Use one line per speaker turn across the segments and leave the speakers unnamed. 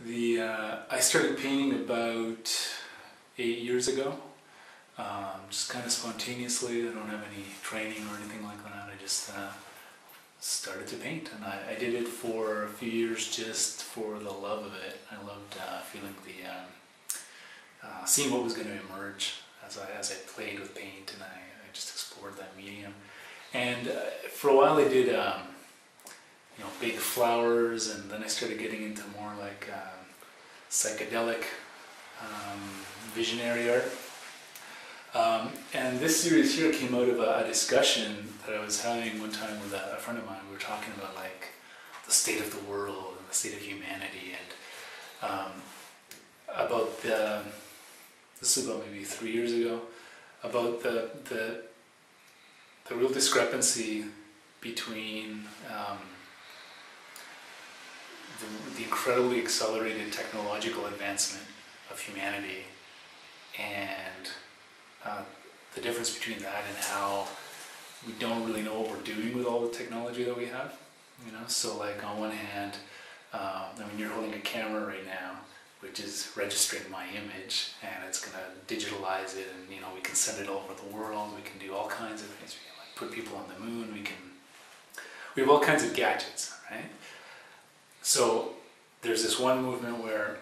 I started painting about 8 years ago, just kind of spontaneously. I don't have any training or anything like that. I just started to paint, and I did it for a few years just for the love of it. I loved feeling seeing what was going to emerge as I played with paint, and I just explored that medium. And for a while I did big flowers, and then I started getting into more like psychedelic visionary art. And this series here came out of a discussion that I was having one time with a friend of mine. We were talking about like the state of the world and the state of humanity, and about this is about maybe 3 years ago, about the real discrepancy between the incredibly accelerated technological advancement of humanity and the difference between that and how we don't really know what we're doing with all the technology that we have. So like on one hand, you're holding a camera right now, which is registering my image, and it's going to digitalize it, and we can send it all over the world. We can do all kinds of things. We can like put people on the moon. We have all kinds of gadgets, right? So there's this one movement where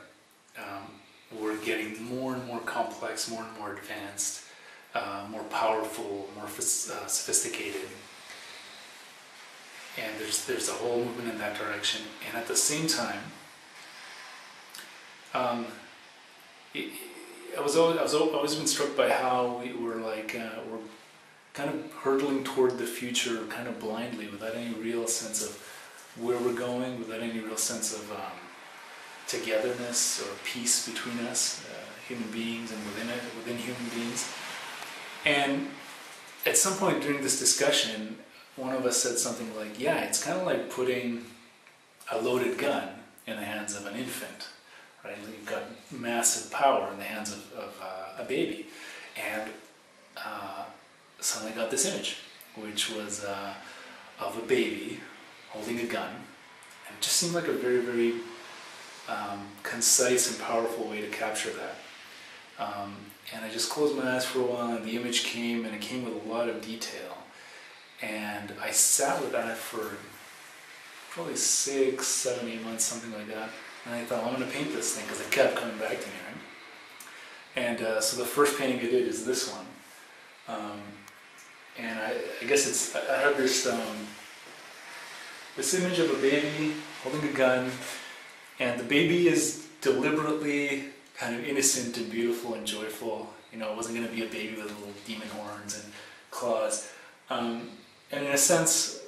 we're getting more and more complex, more and more advanced, more powerful, more sophisticated, and there's a whole movement in that direction. And at the same time, I was always been struck by how we're kind of hurtling toward the future kind of blindly, without any real sense of where we're going, without any real sense of togetherness or peace between us, human beings, and within human beings. And at some point during this discussion, one of us said something like, yeah, it's kind of like putting a loaded gun in the hands of an infant, right? You've got massive power in the hands of a baby. And suddenly I got this image, which was of a baby holding a gun, and it just seemed like a very, very concise and powerful way to capture that. And I just closed my eyes for a while, and the image came, and it came with a lot of detail. And I sat with that for probably 6, 7, 8 months, something like that. And I thought, well, I'm going to paint this thing, because it kept coming back to me, right? And so the first painting I did is this one. And I guess I have this image of a baby holding a gun, and the baby is deliberately kind of innocent and beautiful and joyful. It wasn't going to be a baby with little demon horns and claws. And in a sense,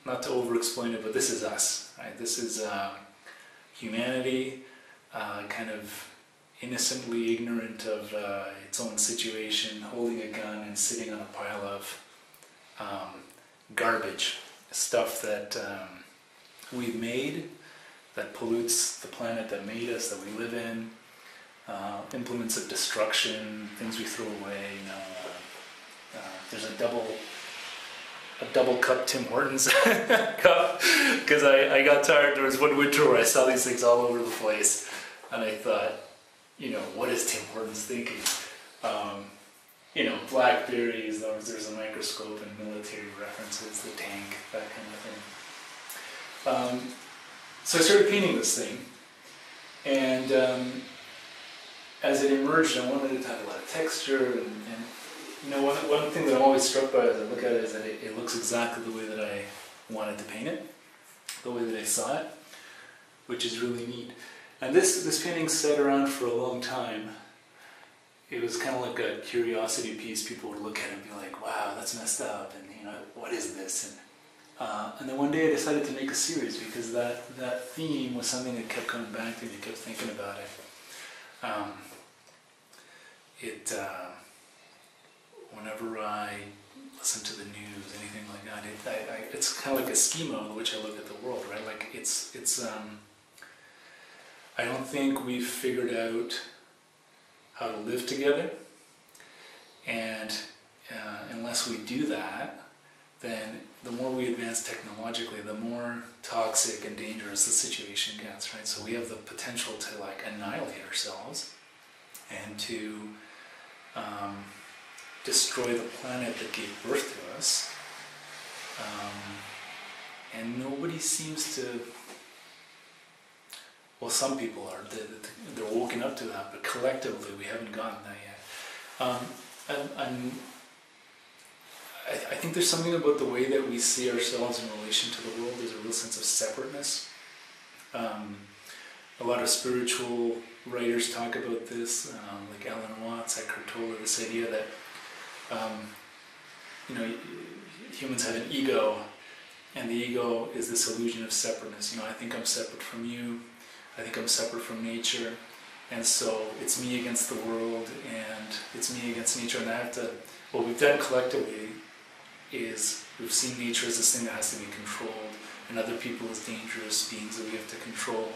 not to over-explain it, but this is us, right? This is humanity, kind of innocently ignorant of its own situation, holding a gun and sitting on a pile of garbage, stuff that we've made, that pollutes the planet that made us, that we live in, implements of destruction, things we throw away. There's a double cup Tim Hortons cup, because I got tired. There was one winter where I saw these things all over the place, and I thought, what is Tim Hortons thinking? Blackberries, there's a microscope and military references, the tank, that kind of thing. So I started painting this thing, and as it emerged, I wanted it to have a lot of texture, and one thing that I'm always struck by as I look at it is that it looks exactly the way that I wanted to paint it, the way that I saw it, which is really neat. And this painting sat around for a long time. It was kind of like a curiosity piece. People would look at it and be like, wow, that's messed up, and what is this? And then one day I decided to make a series, because that theme was something that kept coming back to me. I kept thinking about it. Whenever I listen to the news, anything like that, it's kind of like a schema in which I look at the world, right? Like I don't think we've figured out how to live together, and unless we do that, then the more we advance technologically, the more toxic and dangerous the situation gets, right? So we have the potential to like annihilate ourselves and to destroy the planet that gave birth to us. And nobody seems to, well, some people are, they're woken up to that, but collectively we haven't gotten that yet. I think there's something about the way that we see ourselves in relation to the world. There's a real sense of separateness. A lot of spiritual writers talk about this, like Alan Watts, Eckhart Tolle, this idea that you know, humans have an ego, and the ego is this illusion of separateness. You know, I think I'm separate from you, I think I'm separate from nature, and so it's me against the world, and it's me against nature, and I have to, what we've done collectively is we've seen nature as this thing that has to be controlled, and other people as dangerous beings that we have to control.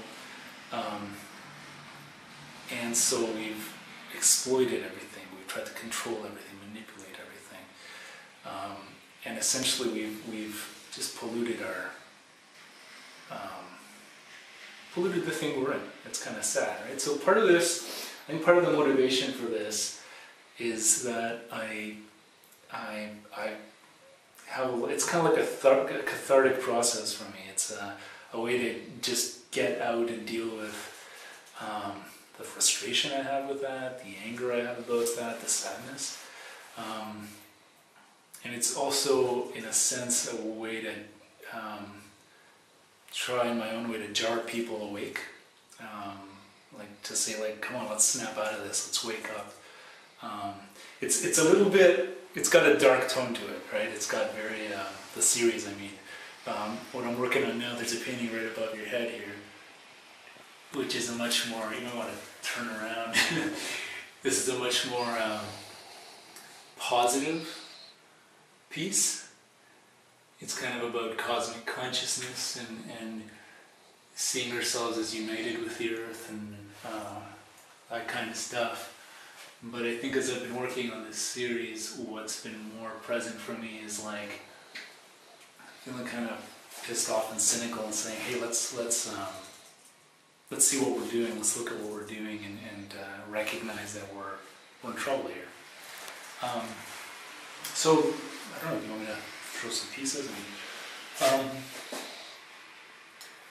And so we've exploited everything, we've tried to control everything, manipulate everything. And essentially we've just polluted polluted the thing we're in. It's kind of sad, right? So part of this, I think part of the motivation for this is that I have, it's kind of like a cathartic process for me. It's a way to just get out and deal with the frustration I have with that, the anger I have about that, the sadness. And it's also, in a sense, a way to try in my own way to jar people awake. Like to say, like, come on, let's snap out of this, let's wake up. It's a little bit, it's got a dark tone to it, right? It's got very, the series, I mean. What I'm working on now, there's a painting right above your head here, which is a much more, you might want to turn around. This is a much more positive piece. It's kind of about cosmic consciousness and seeing ourselves as united with the earth and that kind of stuff. But I think as I've been working on this series, what's been more present for me is like feeling kind of pissed off and cynical and saying, hey, let's see what we're doing, let's look at what we're doing and recognize that we're in trouble here. So, I don't know, do you want me to throw some pieces? I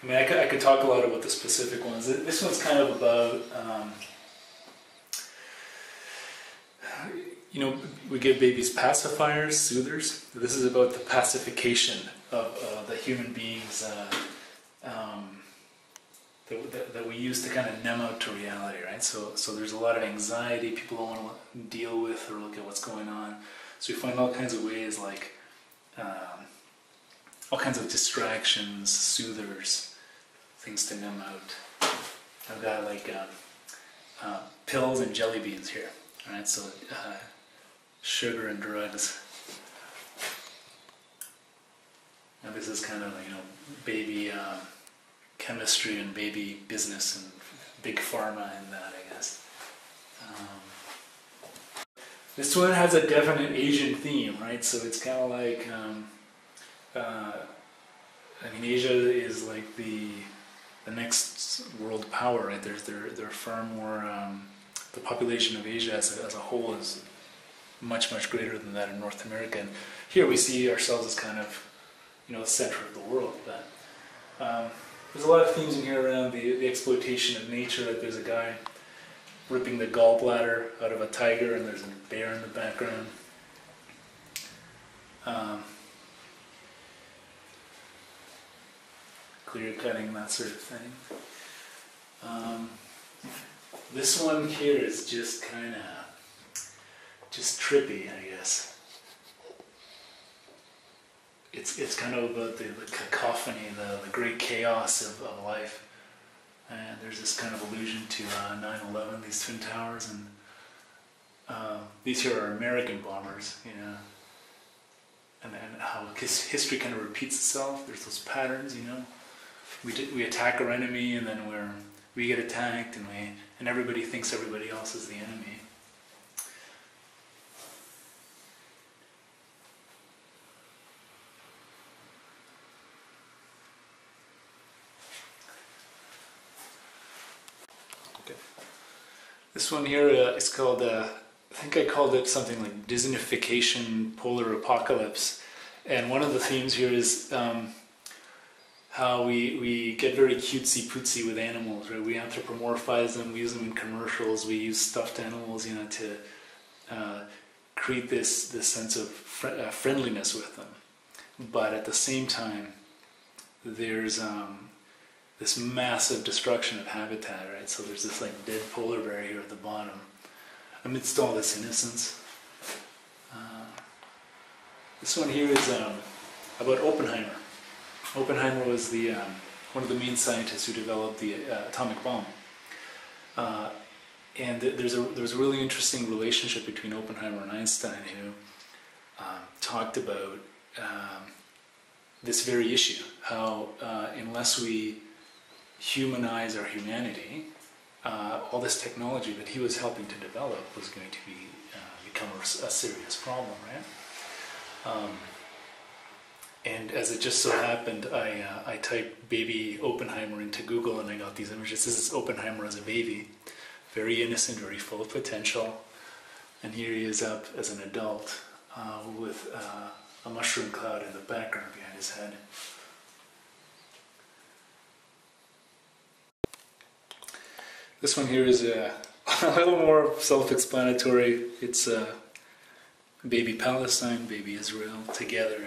mean, I could talk a lot about the specific ones. This one's kind of about, you know, we give babies pacifiers, soothers. This is about the pacification of the human beings that we use to kind of numb out to reality, right? So there's a lot of anxiety people don't want to deal with or look at what's going on. So we find all kinds of ways, like all kinds of distractions, soothers, things to numb out. I've got like pills and jelly beans here, right? So sugar and drugs. And this is kind of, you know, baby chemistry and baby business and big pharma and that, I guess. This one has a definite Asian theme, right? So it's kind of like, I mean, Asia is like the next world power, right? They're far more, the population of Asia as a whole is much greater than that in North America. And here we see ourselves as kind of, you know, the center of the world. But there's a lot of themes in here around the exploitation of nature. Like there's a guy ripping the gallbladder out of a tiger, and there's a bear in the background. Clear cutting, that sort of thing. This one here is just kind of just trippy, I guess. It's kind of about the cacophony, the great chaos of life. And there's this kind of allusion to 9/11, these twin towers, and these here are American bombers, you know, and how history kind of repeats itself. There's those patterns, you know. We attack our enemy, and then we get attacked, and everybody thinks everybody else is the enemy. This one here is called, I think I called it something like Disneyfication Polar Apocalypse. And one of the themes here is how we get very cutesy-pootsy with animals, right? We anthropomorphize them, we use them in commercials, we use stuffed animals, you know, to create this sense of friendliness with them. But at the same time, there's this massive destruction of habitat, right? So there's this like dead polar bear here at the bottom, amidst all this innocence. This one here is about Oppenheimer. Oppenheimer was the one of the main scientists who developed the atomic bomb. And there was a really interesting relationship between Oppenheimer and Einstein, who talked about this very issue, how unless we humanize our humanity, all this technology that he was helping to develop was going to become a serious problem, right? And as it just so happened, I typed baby Oppenheimer into Google and I got these images. This is Oppenheimer as a baby, very innocent, very full of potential. And here he is up as an adult with a mushroom cloud in the background behind his head. This one here is a little more self-explanatory. It's baby Palestine, baby Israel, together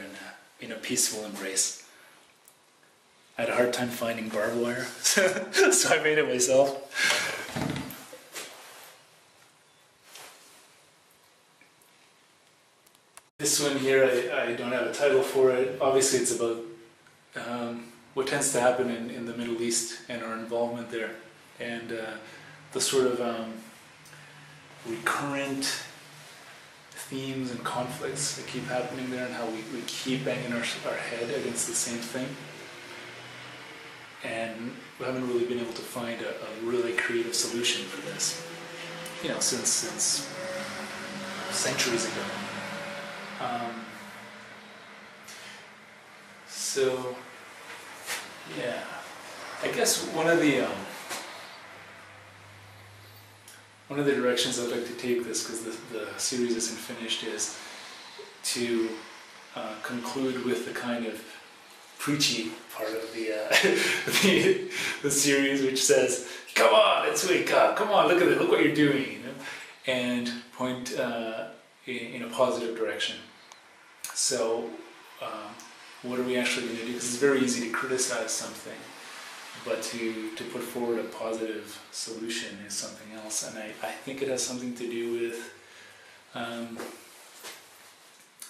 in a peaceful embrace. I had a hard time finding barbed wire, so I made it myself. This one here, I don't have a title for it. Obviously it's about what tends to happen in the Middle East and our involvement there, and the sort of recurrent themes and conflicts that keep happening there, and how we keep banging our head against the same thing. And we haven't really been able to find a really creative solution for this, you know, since centuries ago. So, yeah, I guess one of the directions I'd like to take this, because the series isn't finished, is to conclude with the kind of preachy part of the series, which says, "Come on, let's wake up! Come on, look at it! Look what you're doing!" You know? And point in a positive direction. So, what are we actually going to do? Because it's very easy to criticize something, but to put forward a positive solution is something else. And I think it has something to do with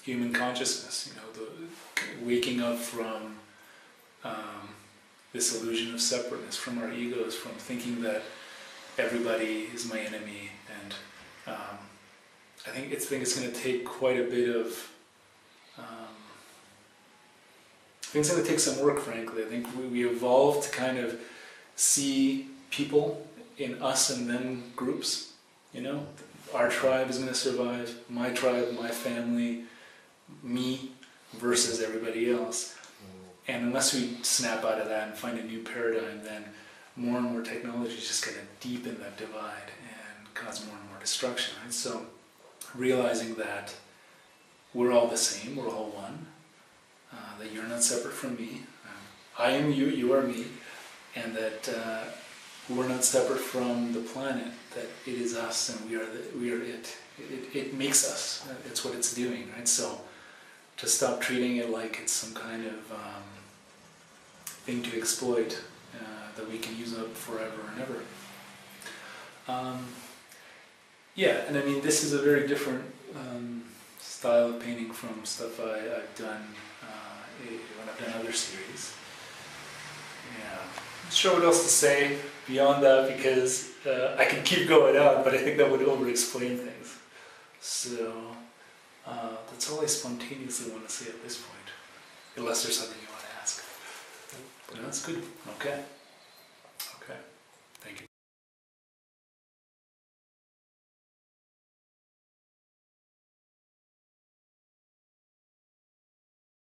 human consciousness, you know, the waking up from this illusion of separateness, from our egos, from thinking that everybody is my enemy. And I think it's going to take quite a bit of I think it's going to take some work, frankly. I think we evolved to kind of see people in us and them groups, you know. Our tribe is going to survive, my tribe, my family, me versus everybody else. And unless we snap out of that and find a new paradigm, then more and more technology is just going to deepen that divide and cause more and more destruction, right? So realizing that we're all the same, we're all one, that you're not separate from me, I am you, you are me, and that we're not separate from the planet, that it is us and we are it. It makes us, it's what it's doing, right? So to stop treating it like it's some kind of thing to exploit that we can use up forever and ever. Yeah, and I mean, this is a very different style of painting from stuff I've done when I've done other series. Yeah, not sure what else to say beyond that, because I could keep going on, but I think that would over-explain things. So that's all I spontaneously want to say at this point, unless there's something you want to ask. No, that's good. Okay. Okay. Thank you.